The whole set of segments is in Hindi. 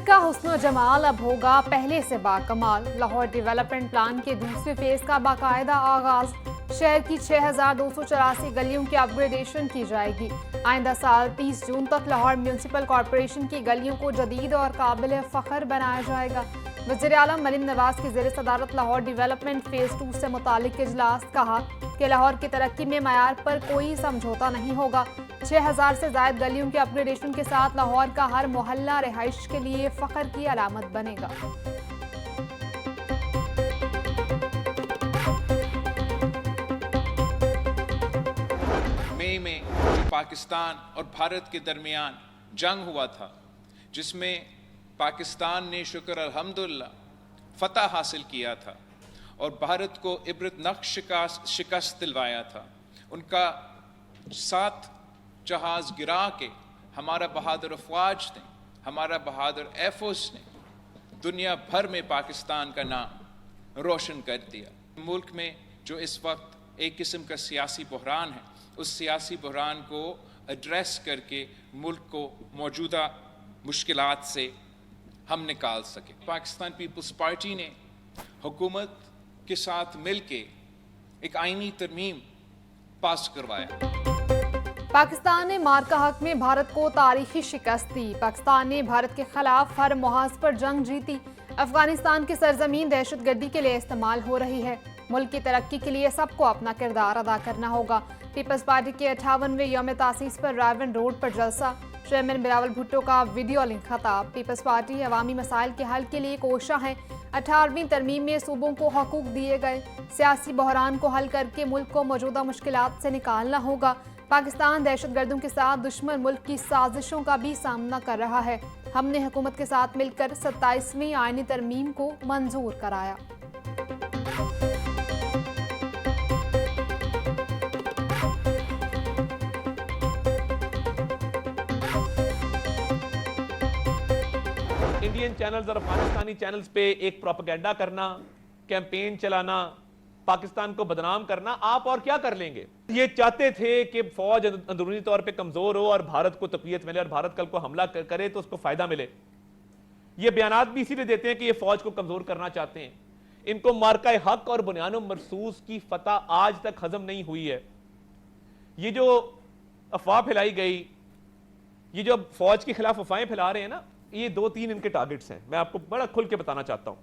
का हुस्न जमाल अब होगा पहले से बाकमाल। लाहौर डेवलपमेंट प्लान के दूसरे फेज का बाकायदा आगाज। शहर की 6284 गलियों की अपग्रेडेशन की जाएगी। आइंदा साल 30 जून तक लाहौर म्यूनसिपल कॉरपोरेशन की गलियों को जदीद और काबिल फ़ख्र बनाया जाएगा। वज़ीर आलम मरीम नवाज की ज़ेर सदारत लाहौर डेवलपमेंट फेज़ 2 से मुतालिक इजलास। कहा कि लाहौर की तरक्की में मयार पर कोई समझौता नहीं होगा। 6000 से ज़ायद गलियों के अपग्रेडेशन के साथ लाहौर का हर मोहल्ला रिहाइश के लिए फ़ख्र की अलामत बनेगा। मई में जो पाकिस्तान और भारत के दरमियान जंग हुआ था, जिसमें पाकिस्तान ने शुक्र अल्हम्दुलिल्लाह फतह हासिल किया था और भारत को इबरतनाक शिकस्त दिलवाया था, उनका 7 जहाज गिरा के हमारा बहादुर अफवाज ने, हमारा बहादुर एयरफोर्स ने दुनिया भर में पाकिस्तान का नाम रोशन कर दिया। मुल्क में जो इस वक्त एक किस्म का सियासी बहरान है, उस सियासी बहरान को एड्रेस करके मुल्क को मौजूदा मुश्किलात से हम निकाल सके। पाकिस्तान पीपल्स पार्टी ने हुकूमत के साथ मिलके एक आईनी तरमीम पास करवाया। पाकिस्तान ने मार्का हक में भारत को तारीखी शिकस्त दी। पाकिस्तान ने भारत के खिलाफ हर मुहाज पर जंग जीती। अफगानिस्तान की सरजमीन दहशतगर्दी के लिए इस्तेमाल हो रही है। मुल्क की तरक्की के लिए सबको अपना किरदार अदा करना होगा। पीपल्स पार्टी के 58वें यौम तासीस पर रायवन रोड पर जलसा। चेयरमैन बिलावल भुट्टो का वीडियो लिंक खताब। पीपल्स पार्टी अवामी मसाइल के हल के लिए कोशा है। 18वीं तरमीम में सूबों को हकूक दिए गए। सियासी बहरान को हल करके मुल्क को मौजूदा मुश्किलात से निकालना होगा। पाकिस्तान दहशतगर्दों के साथ दुश्मन मुल्क की साजिशों का भी सामना कर रहा है। हमने हुकूमत के साथ मिलकर 27वीं आईनी तरमीम को मंजूर कराया। इंडियन चैनल्स और अफगानिस्तानी चैनल्स पे एक प्रोपेगेंडा करना, कैंपेन चलाना, पाकिस्तान को बदनाम करना, आप और क्या कर लेंगे। ये चाहते थे कि फौज अंदरूनी तौर पे कमजोर हो और भारत को तकवीयत मिले और भारत कल को हमला करे तो उसको फायदा मिले। ये बयानात भी इसीलिए देते हैं कि ये फौज को कमजोर करना चाहते हैं। इनको मार्का हक और बुनियान मरसूस की फतह आज तक हजम नहीं हुई है। ये जो अफवाह फैलाई गई, ये जो फौज के खिलाफ अफवाहें फैला रहे हैं ना, ये 2-3 इनके टारगेट्स हैं। मैं आपको बड़ा खुल के बताना चाहता हूं।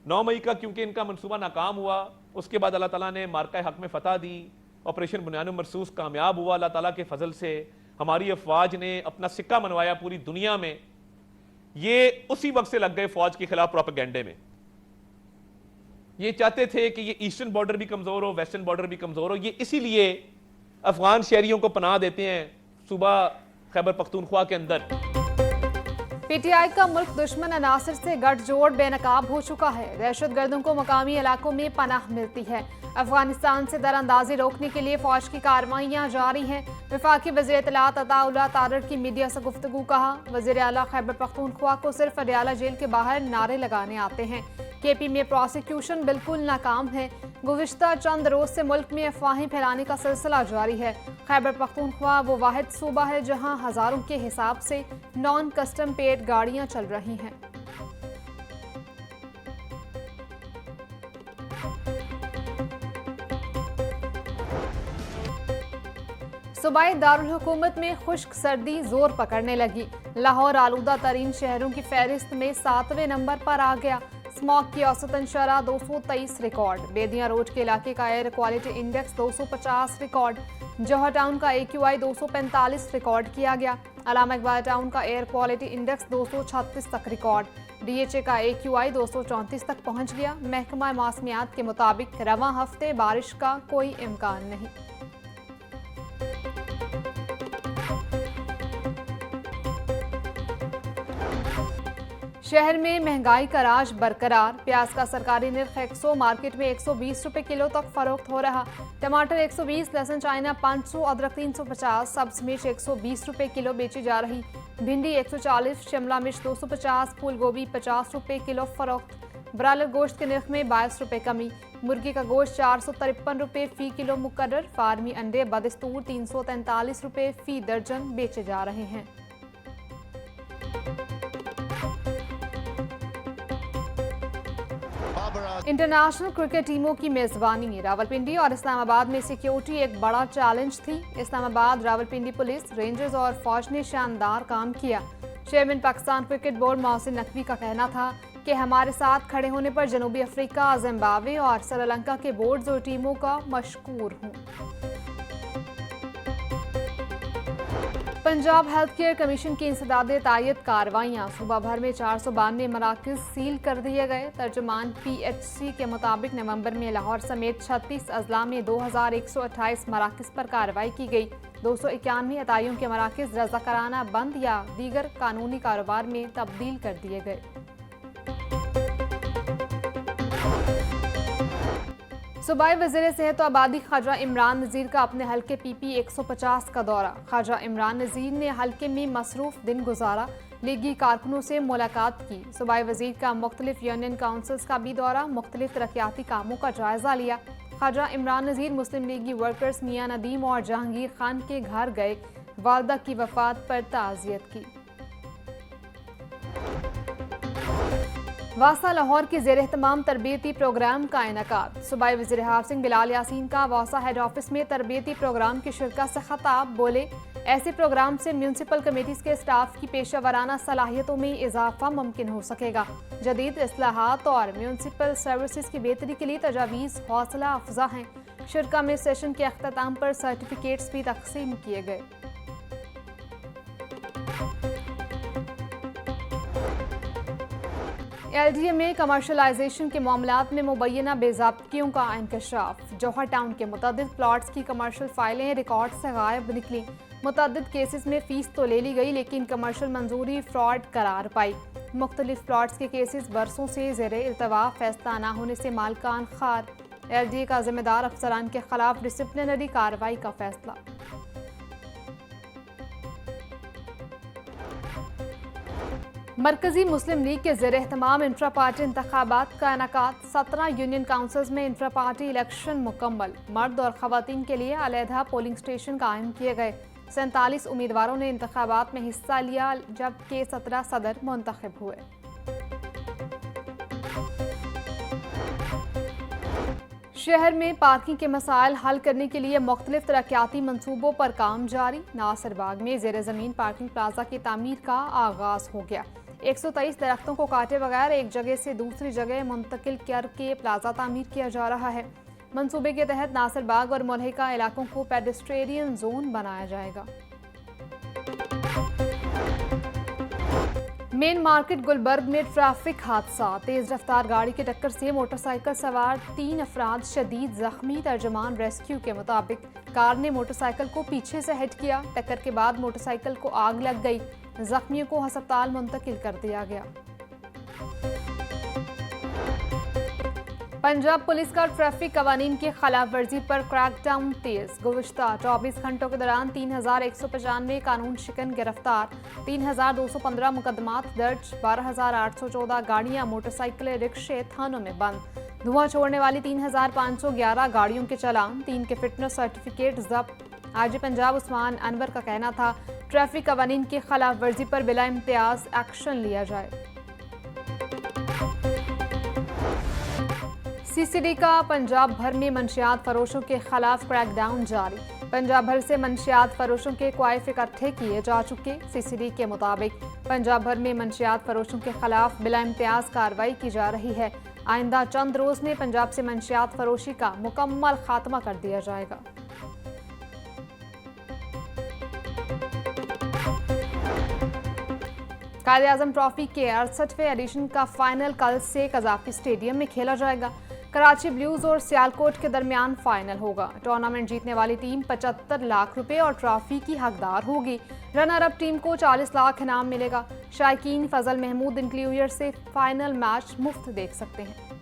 9 मई का क्योंकि इनका मंसूबा नाकाम हुआ, उसके बाद अल्लाह ताला ने मार्का हक में फतह दी, ऑपरेशन बुनियान मरसूस कामयाब हुआ अल्लाह ताला के फजल से। हमारी अफवाज ने अपना सिक्का मनवाया पूरी दुनिया में। ये उसी वक्त से लग गए फौज के खिलाफ प्रोपेगेंडे में। ये चाहते थे कि ये ईस्टर्न बॉर्डर भी कमजोर हो, वेस्टर्न बॉर्डर भी कमजोर हो। ये इसीलिए अफगान शहरियों को पनाह देते हैं सूबा खैबर पख्तूनख्वा के अंदर। पीटीआई का मुल्क दुश्मन अनासर से गठजोड़ बेनकाब हो चुका है। दहशतगर्दों को मकामी इलाकों में पनाह मिलती है। अफगानिस्तान से दरअंदाजी रोकने के लिए फौज की कार्रवाइयां जारी हैं। वफाकी वज़ीर इत्तलात अताउल्लाह तारड़ की मीडिया से गुफ्तगू। कहा वज़ीर आला खैबर पख्तूनख्वा को सिर्फ अडयाला जेल के बाहर नारे लगाने आते हैं। केपी में प्रोसिक्यूशन बिल्कुल नाकाम है। गुज़िश्ता चंद रोज से मुल्क में अफवाहें फैलाने का सिलसिला जारी है। खैबर पख्तूनख्वा वो वाहिद सूबा है जहां हजारों के हिसाब से नॉन कस्टम पेड गाड़ियां चल रही हैं। सूबाई दारुल हुकूमत में खुश्क सर्दी जोर पकड़ने लगी। लाहौर आलूदा तरीन शहरों की फहरिस्त में 7वें नंबर पर आ गया। स्मॉग की औसतन शरह 223 रिकॉर्ड। बेदिया रोड के इलाके का एयर क्वालिटी इंडेक्स 250 रिकॉर्ड। जौहर टाउन का AQI 245 रिकॉर्ड किया गया। अलामा इकबाल टाउन का एयर क्वालिटी इंडेक्स 236 तक रिकॉर्ड। DHA का AQI 234 तक पहुंच गया। महकमा मौसमियात के मुताबिक रवां हफ्ते बारिश का कोई इम्कान नहीं। शहर में महंगाई का राज बरकरार। प्याज का सरकारी निर्ख 100, मार्केट में 120 रुपए किलो तक फरोख्त हो रहा। टमाटर 120, लहसुन चाइना 500, अदरक 350, सब्ज मिर्च 120 रुपए किलो बेची जा रही। भिंडी 140, शिमला मिर्च 250, फूल गोभी 50 रुपए किलो फरोख्त। ब्रायलर गोश्त के निर्ख में 22 रुपए कमी। मुर्गी का गोश्त 453 रुपए फी किलो मुकर्रर। फार्मी अंडे बदस्तूर 343 रुपए फी दर्जन बेचे जा रहे हैं। इंटरनेशनल क्रिकेट टीमों की मेजबानी रावलपिंडी और इस्लामाबाद में सिक्योरिटी एक बड़ा चैलेंज थी। इस्लामाबाद, रावलपिंडी पुलिस, रेंजर्स और फौज ने शानदार काम किया। Chairman Pakistan cricket board Mohsin Naqvi का कहना था कि हमारे साथ खड़े होने पर जनूबी अफ्रीका, जिम्बाब्वे और श्रीलंका के बोर्ड्स और टीमों का मशकूर हूँ। पंजाब हेल्थ केयर कमीशन की इंसदादे तायद कार्रवाइयाँ, सूबा भर में 492 मराकज़ सील कर दिए गए। तर्जुमान PHC के मुताबिक नवंबर में लाहौर समेत 36 अजला में 2128 मराकज़ पर कार्रवाई की गई। 291 अताइयों के मराकज़ रज़ाकाराना बंद या दीगर कानूनी कारोबार में तब्दील कर दिए गए। सूबाई वज़ीर सेहत और आबादी ख्वाजा इमरान नज़ीर का अपने हल्के PP 150 का दौरा। ख्वाजा इमरान नज़ीर ने हल्के में मसरूफ दिन गुजारा, लीगी कारकुनों से मुलाकात की। सूबाई वज़ीर का मुख्तलिफ यूनियन काउंसिल्स का भी दौरा, मुख्तलिफ तरक्याती कामों का जायजा लिया। ख्वाजा इमरान नज़ीर मुस्लिम लीगी वर्कर्स मियां नदीम और जहांगीर खान के घर गए, वालदा की वफात पर ताज़ियत की। वासा लाहौर के ज़ेर एहतमाम तरबियती प्रोग्राम का इनेकाद। सूबाई वज़ीर हाफ़िज़ बिलाल यासीन का वासा हेड ऑफिस में तरबियती प्रोग्राम की शिरकत से खिताब। बोले, ऐसे प्रोग्राम से म्यूनसिपल कमेटीज़ के स्टाफ की पेशा सलाहियतों में इजाफा मुमकिन हो सकेगा। जदीद इस्लाहात और म्यूनसिपल सर्विसेज की बेहतरी के लिए तजावीज़ हौसला अफजा हैं। शिरका में सेशन के अख्ताम पर सर्टिफिकेट्स भी तकसीम किए गए। LDA में कमर्शलाइजेशन के मामलात में मुबैना बेज़ाब्तियों का इंकशाफ। जौहर टाउन के मुतअद्दिद प्लॉट्स की कमर्शल फाइलें रिकॉर्ड से गायब निकली। मुतअद्दिद केसेस में फ़ीस तो ले ली गई, लेकिन कमर्शल मंजूरी फ्रॉड करार पाई। मुख्तलिफ प्लॉट्स के केसेस बरसों से ज़ेर इल्तवा, फैसला न होने से मालकान खार। LDA का जिम्मेदार अफसरान के खिलाफ डिसिप्लिनरी कार्रवाई का फैसला। मरकजी मुस्लिम लीग के ज़ेर एहतमाम इंट्रा पार्टी इंतखाबात का इनेकाद। 17 यूनियन काउंसिल्स में इंट्रा पार्टी इलेक्शन मुकम्मल। मर्द और ख़वातीन के लिए अलहदा पोलिंग स्टेशन कायम किए गए। 47 उम्मीदवारों ने इंतखाबात में हिस्सा लिया, जबकि 17 सदर मुंतखब हुए। शहर में पार्किंग के मसाइल हल करने के लिए मुख्तलिफ तरक्याती मंसूबों पर काम जारी। नासिर बाग में ज़ेर ज़मीन पार्किंग प्लाजा की तामीर का आगाज हो गया। 123 दरख्तों को काटे बगैर एक जगह से दूसरी जगह मुंतकिल करके प्लाजा तामीर किया जा रहा है। मंसूबे के तहत नासिर बाग और मुल्हिका इलाकों को पेडेस्ट्रियन जोन बनाया जाएगा। मेन मार्केट गुलबर्ग में ट्रैफिक हादसा। तेज रफ्तार गाड़ी की टक्कर से मोटरसाइकिल सवार 3 अफराद शदीद जख्मी। तर्जुमान रेस्क्यू के मुताबिक कार ने मोटरसाइकिल को पीछे से हिट किया। टक्कर के बाद मोटरसाइकिल को आग लग गई। जख्मियों को अस्पताल मुंतकिल कर दिया गया। पंजाब पुलिस का ट्रैफिक कवानीन की खिलाफ वर्जी पर क्रैकडाउन तेज। गुज़िश्ता 24 घंटों के दौरान 3195 कानून शिकन गिरफ्तार, 3215 मुकदमात दर्ज, 12814 गाड़ियां, मोटरसाइकिलें, रिक्शे थानों में बंद। धुआं छोड़ने वाली 3511 गाड़ियों के चालान, 3 के फिटनेस सर्टिफिकेट जब्त। आईजी पंजाब उस्मान अनवर का कहना था, ट्रैफिक कवानीन की खिलाफ वर्जी पर बिला इम्तियाज एक्शन लिया जाए। CCD का पंजाब भर में मंशियात फरोशों के खिलाफ क्रैकडाउन जारी। पंजाब भर से मंशियात फरोशों के क्वाइफ इकट्ठे किए जा चुके। CCD के मुताबिक पंजाब भर में मंशियात फरोशों के खिलाफ बिला इम्तियाज कार्रवाई की जा रही है। आइंदा चंद रोज में पंजाब से मंशियात फरोशी का मुकम्मल खात्मा कर दिया जाएगा। कायद-ए-आज़म ट्रॉफी के 68वें एडिशन का फाइनल कल से कज़ाफ़ी स्टेडियम में खेला जाएगा। कराची ब्लूज और सियालकोट के दरमियान फाइनल होगा। टूर्नामेंट जीतने वाली टीम 75 लाख रुपए और ट्रॉफी की हकदार होगी। रनर अप टीम को 40 लाख इनाम मिलेगा। शायकीन फजल महमूद इंक्लूयर से फाइनल मैच मुफ्त देख सकते हैं।